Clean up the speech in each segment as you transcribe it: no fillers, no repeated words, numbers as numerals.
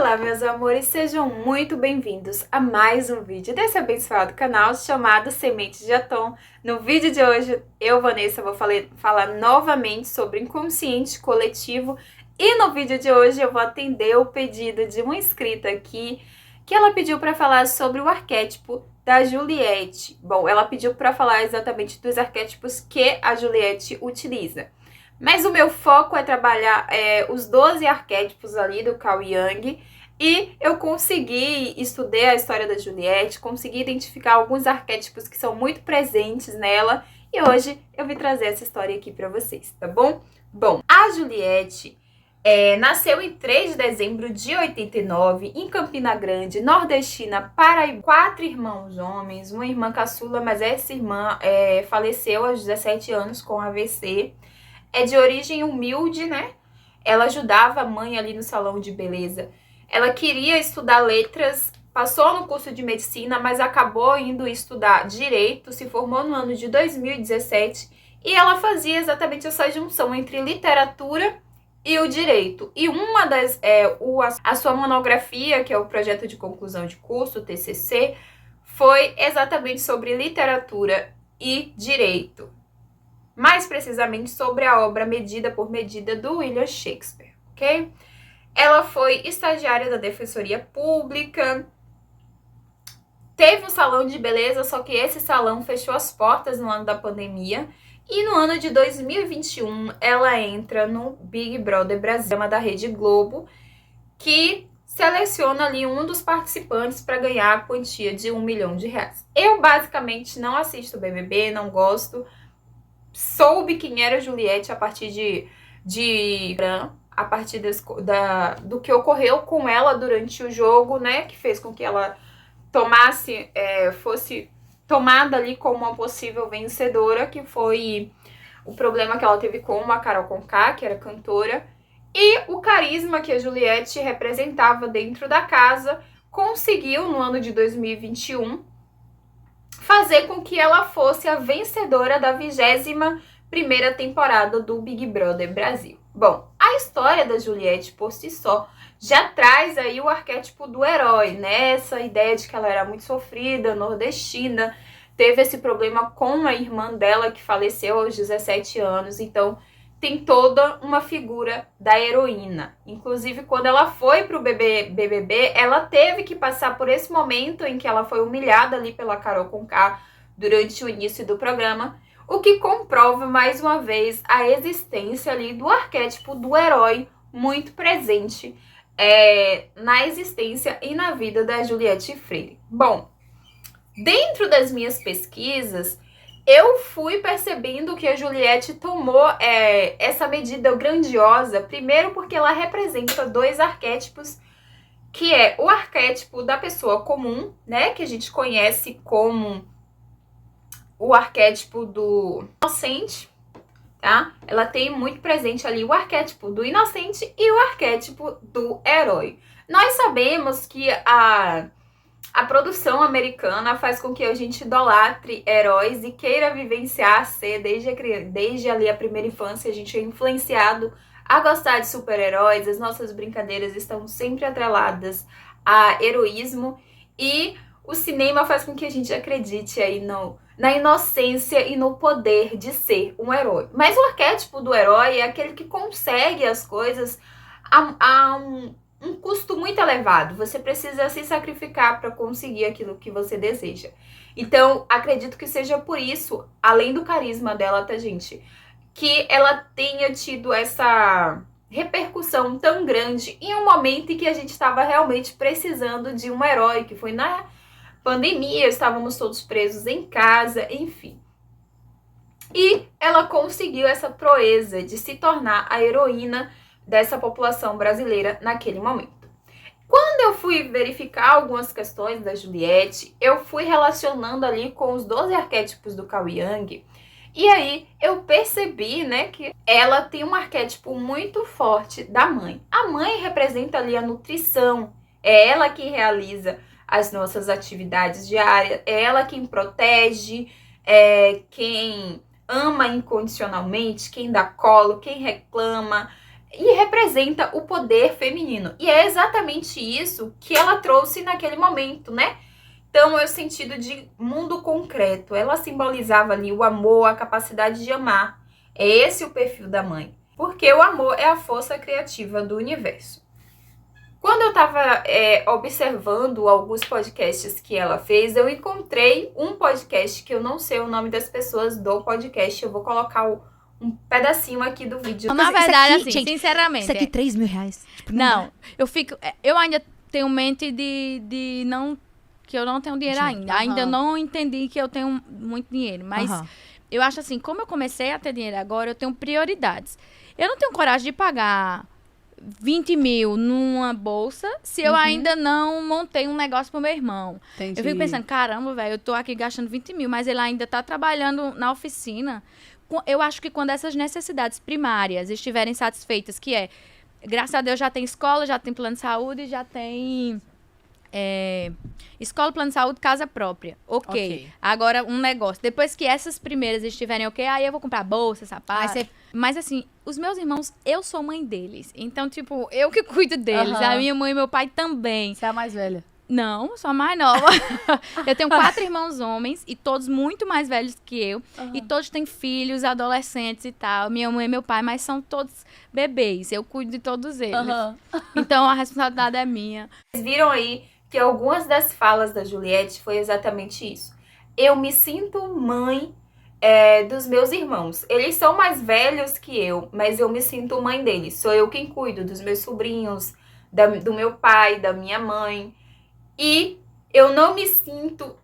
Olá, meus amores, sejam muito bem-vindos a mais um vídeo desse abençoado canal chamado Sementes de Atom. No vídeo de hoje, eu, Vanessa, vou falar novamente sobre inconsciente coletivo e no vídeo de hoje eu vou atender o pedido de uma inscrita aqui que ela pediu para falar sobre o arquétipo da Juliette. Bom, ela pediu para falar exatamente dos arquétipos que a Juliette utiliza. Mas o meu foco é trabalhar os 12 arquétipos ali do Carl Jung e eu estudei a história da Juliette, consegui identificar alguns arquétipos que são muito presentes nela e hoje eu vim trazer essa história aqui para vocês, tá bom? Bom, a Juliette nasceu em 3 de dezembro de 89 em Campina Grande, nordestina, Paraíba. 4 irmãos homens, uma irmã caçula, mas essa irmã faleceu aos 17 anos com AVC. É de origem humilde, né? Ela ajudava a mãe ali no salão de beleza. Ela queria estudar letras, passou no curso de medicina, mas acabou indo estudar direito, se formou no ano de 2017 e ela fazia exatamente essa junção entre literatura e o direito. E uma das a sua monografia, que é o projeto de conclusão de curso, o TCC, foi exatamente sobre literatura e direito. Mais precisamente sobre a obra Medida por Medida do William Shakespeare, ok? Ela foi estagiária da Defensoria Pública, teve um salão de beleza, só que esse salão fechou as portas no ano da pandemia, e no ano de 2021 ela entra no Big Brother Brasil, da Rede Globo, que seleciona ali um dos participantes para ganhar a quantia de R$1 milhão. Eu basicamente não assisto BBB, não gosto. Soube quem era Juliette a partir do que ocorreu com ela durante o jogo, né? Que fez com que ela fosse tomada ali como uma possível vencedora, que foi o problema que ela teve com a Carol Conká, que era cantora, e o carisma que a Juliette representava dentro da casa, conseguiu no ano de 2021 fazer com que ela fosse a vencedora da 21ª temporada do Big Brother Brasil. Bom, a história da Juliette por si só já traz aí o arquétipo do herói, né? Essa ideia de que ela era muito sofrida, nordestina, teve esse problema com a irmã dela que faleceu aos 17 anos, então tem toda uma figura da heroína. Inclusive, quando ela foi pro BBB, ela teve que passar por esse momento em que ela foi humilhada ali pela Carol Conká durante o início do programa, o que comprova, mais uma vez, a existência ali do arquétipo do herói muito presente na existência e na vida da Juliette Freire. Bom, dentro das minhas pesquisas, eu fui percebendo que a Juliette tomou essa medida grandiosa, primeiro porque ela representa 2 arquétipos, que é o arquétipo da pessoa comum, né, que a gente conhece como o arquétipo do inocente, tá? Ela tem muito presente ali o arquétipo do inocente e o arquétipo do herói. Nós sabemos que a produção americana faz com que a gente idolatre heróis e queira vivenciar ser, desde ali a primeira infância, a gente é influenciado a gostar de super-heróis, as nossas brincadeiras estão sempre atreladas a heroísmo e o cinema faz com que a gente acredite aí na inocência e no poder de ser um herói. Mas o arquétipo do herói é aquele que consegue as coisas a um custo muito elevado. Você precisa se sacrificar para conseguir aquilo que você deseja. Então, acredito que seja por isso, além do carisma dela, tá, gente, que ela tenha tido essa repercussão tão grande em um momento em que a gente estava realmente precisando de um herói, que foi na pandemia, estávamos todos presos em casa, enfim. E ela conseguiu essa proeza de se tornar a heroína dessa população brasileira naquele momento. Quando eu fui verificar algumas questões da Juliette, eu fui relacionando ali com os 12 arquétipos do Carl Jung, e aí eu percebi, né, que ela tem um arquétipo muito forte da mãe. A mãe representa ali a nutrição, é ela que realiza as nossas atividades diárias, é ela quem protege, quem ama incondicionalmente, quem dá colo, quem reclama, e representa o poder feminino. E é exatamente isso que ela trouxe naquele momento, né? Então, é o sentido de mundo concreto. Ela simbolizava ali o amor, a capacidade de amar. É esse o perfil da mãe. Porque o amor é a força criativa do universo. Quando eu estava observando alguns podcasts que ela fez, eu encontrei um podcast que eu não sei o nome das pessoas do podcast. Eu vou colocar um pedacinho aqui do vídeo. Na verdade, aqui, assim, gente, sinceramente... Isso aqui, R$3.000. Tipo, Não, eu ainda tenho mente de não... Que eu não tenho dinheiro ainda. Aham. Ainda não entendi que eu tenho muito dinheiro. Mas Aham. eu acho assim, como eu comecei a ter dinheiro agora, eu tenho prioridades. Eu não tenho coragem de pagar 20 mil numa bolsa se eu ainda não montei um negócio pro meu irmão. Entendi. Eu fico pensando, caramba, velho, eu tô aqui gastando 20 mil, mas ele ainda tá trabalhando na oficina. Eu acho que quando essas necessidades primárias estiverem satisfeitas, que é, graças a Deus já tem escola, já tem plano de saúde, já tem... escola, plano de saúde, casa própria. Ok. Agora, um negócio. Depois que essas primeiras estiverem ok, aí eu vou comprar bolsa, sapato. Mas, assim, os meus irmãos, eu sou mãe deles. Então, tipo, eu que cuido deles. A minha mãe e meu pai também. Você é a mais velha? Não, sou a mais nova. Eu tenho 4 irmãos homens e todos muito mais velhos que eu. E todos têm filhos, adolescentes e tal. Minha mãe e meu pai, mas são todos bebês. Eu cuido de todos eles. Então, a responsabilidade é minha. Vocês viram aí que algumas das falas da Juliette foi exatamente isso. Eu me sinto mãe dos meus irmãos. Eles são mais velhos que eu, mas eu me sinto mãe deles. Sou eu quem cuido dos meus sobrinhos, do meu pai, da minha mãe. E eu não me sinto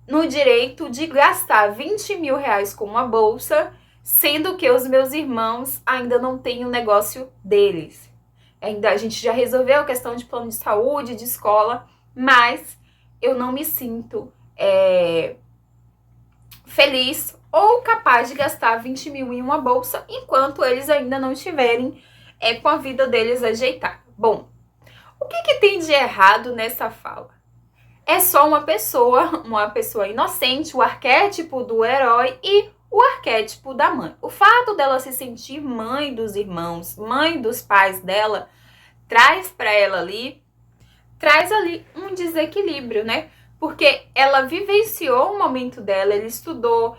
no direito de gastar 20 mil reais com uma bolsa, sendo que os meus irmãos ainda não têm o negócio deles. A gente já resolveu a questão de plano de saúde, de escola, mas eu não me sinto feliz ou capaz de gastar 20 mil em uma bolsa enquanto eles ainda não estiverem com a vida deles ajeitada. Bom, o que tem de errado nessa fala? É só uma pessoa inocente, o arquétipo do herói e o arquétipo da mãe. O fato dela se sentir mãe dos irmãos, mãe dos pais dela, traz ali um desequilíbrio, né? Porque ela vivenciou o momento dela, ela estudou,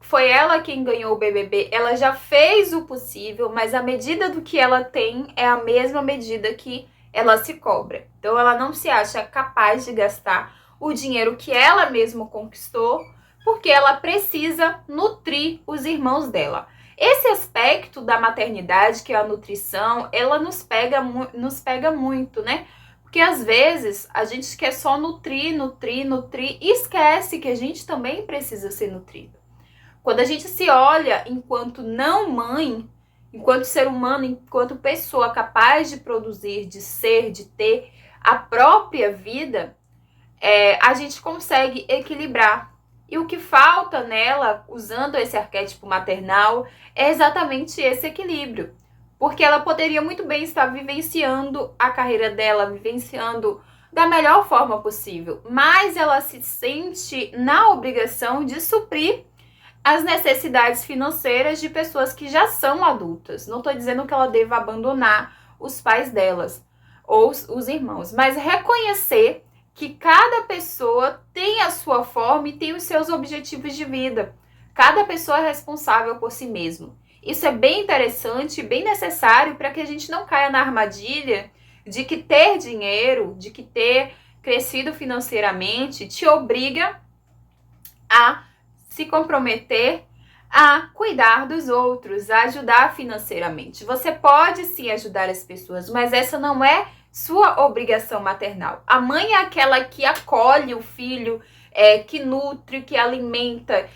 foi ela quem ganhou o BBB, ela já fez o possível, mas a medida do que ela tem é a mesma medida que ela se cobra. Então, ela não se acha capaz de gastar o dinheiro que ela mesma conquistou, porque ela precisa nutrir os irmãos dela. Esse aspecto da maternidade, que é a nutrição, ela nos pega muito, né? Porque às vezes a gente quer só nutrir e esquece que a gente também precisa ser nutrido. Quando a gente se olha enquanto não mãe, enquanto ser humano, enquanto pessoa capaz de produzir, de ser, de ter a própria vida, a gente consegue equilibrar. E o que falta nela, usando esse arquétipo maternal, é exatamente esse equilíbrio. Porque ela poderia muito bem estar vivenciando a carreira dela, vivenciando da melhor forma possível, mas ela se sente na obrigação de suprir as necessidades financeiras de pessoas que já são adultas. Não estou dizendo que ela deva abandonar os pais delas ou os irmãos, mas reconhecer que cada pessoa tem a sua forma e tem os seus objetivos de vida. Cada pessoa é responsável por si mesma. Isso é bem interessante e bem necessário para que a gente não caia na armadilha de que ter dinheiro, de que ter crescido financeiramente te obriga a se comprometer a cuidar dos outros, a ajudar financeiramente. Você pode sim ajudar as pessoas, mas essa não é sua obrigação maternal. A mãe é aquela que acolhe o filho, que nutre, que alimenta,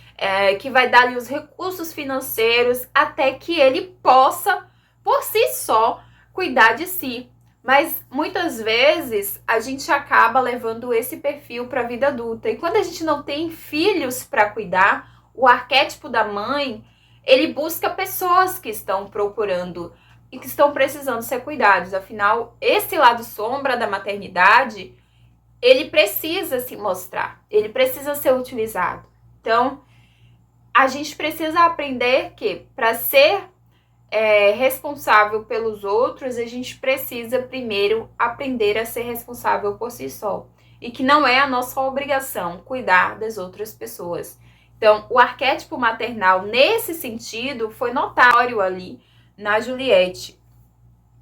que vai dar-lhe os recursos financeiros até que ele possa, por si só, cuidar de si. Mas muitas vezes a gente acaba levando esse perfil para a vida adulta. E quando a gente não tem filhos para cuidar, o arquétipo da mãe, ele busca pessoas que estão procurando e que estão precisando ser cuidados. Afinal, esse lado sombra da maternidade, ele precisa se mostrar, ele precisa ser utilizado. Então, a gente precisa aprender que para ser responsável pelos outros, a gente precisa primeiro aprender a ser responsável por si só. E que não é a nossa obrigação cuidar das outras pessoas. Então, o arquétipo maternal, nesse sentido, foi notório ali na Juliette.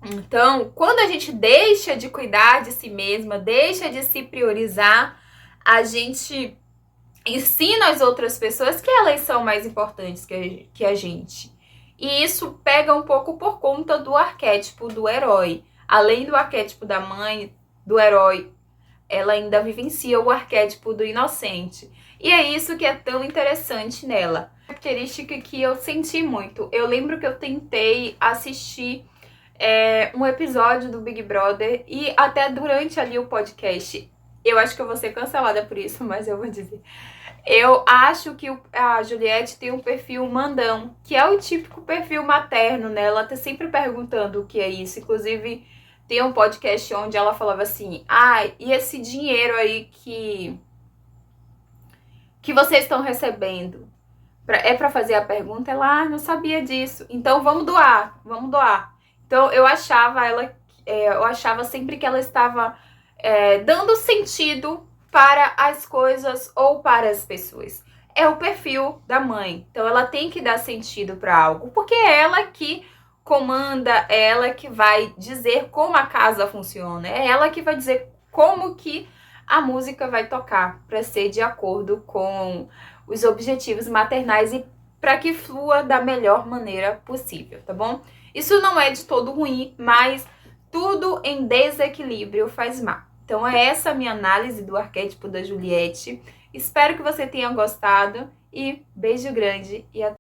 Então, quando a gente deixa de cuidar de si mesma, deixa de se priorizar, a gente ensina as outras pessoas que elas são mais importantes que a gente. E isso pega um pouco por conta do arquétipo do herói. Além do arquétipo da mãe, do herói, ela ainda vivencia o arquétipo do inocente. E é isso que é tão interessante nela. Uma característica que eu senti muito. Eu lembro que eu tentei assistir um episódio do Big Brother e até durante ali o podcast, eu acho que eu vou ser cancelada por isso, mas eu vou dizer. Eu acho que a Juliette tem um perfil mandão, que é o típico perfil materno, né? Ela tá sempre perguntando o que é isso. Inclusive, tem um podcast onde ela falava assim, e esse dinheiro aí que vocês estão recebendo? É pra fazer a pergunta? Ela, não sabia disso. Então, vamos doar. Então, eu achava sempre que ela estava dando sentido para as coisas ou para as pessoas. É o perfil da mãe. Então, ela tem que dar sentido para algo, porque é ela que comanda, é ela que vai dizer como a casa funciona, é ela que vai dizer como que a música vai tocar para ser de acordo com os objetivos maternais e para que flua da melhor maneira possível, tá bom? Isso não é de todo ruim, mas tudo em desequilíbrio faz mal. Então é essa a minha análise do arquétipo da Juliette. Espero que você tenha gostado e beijo grande e até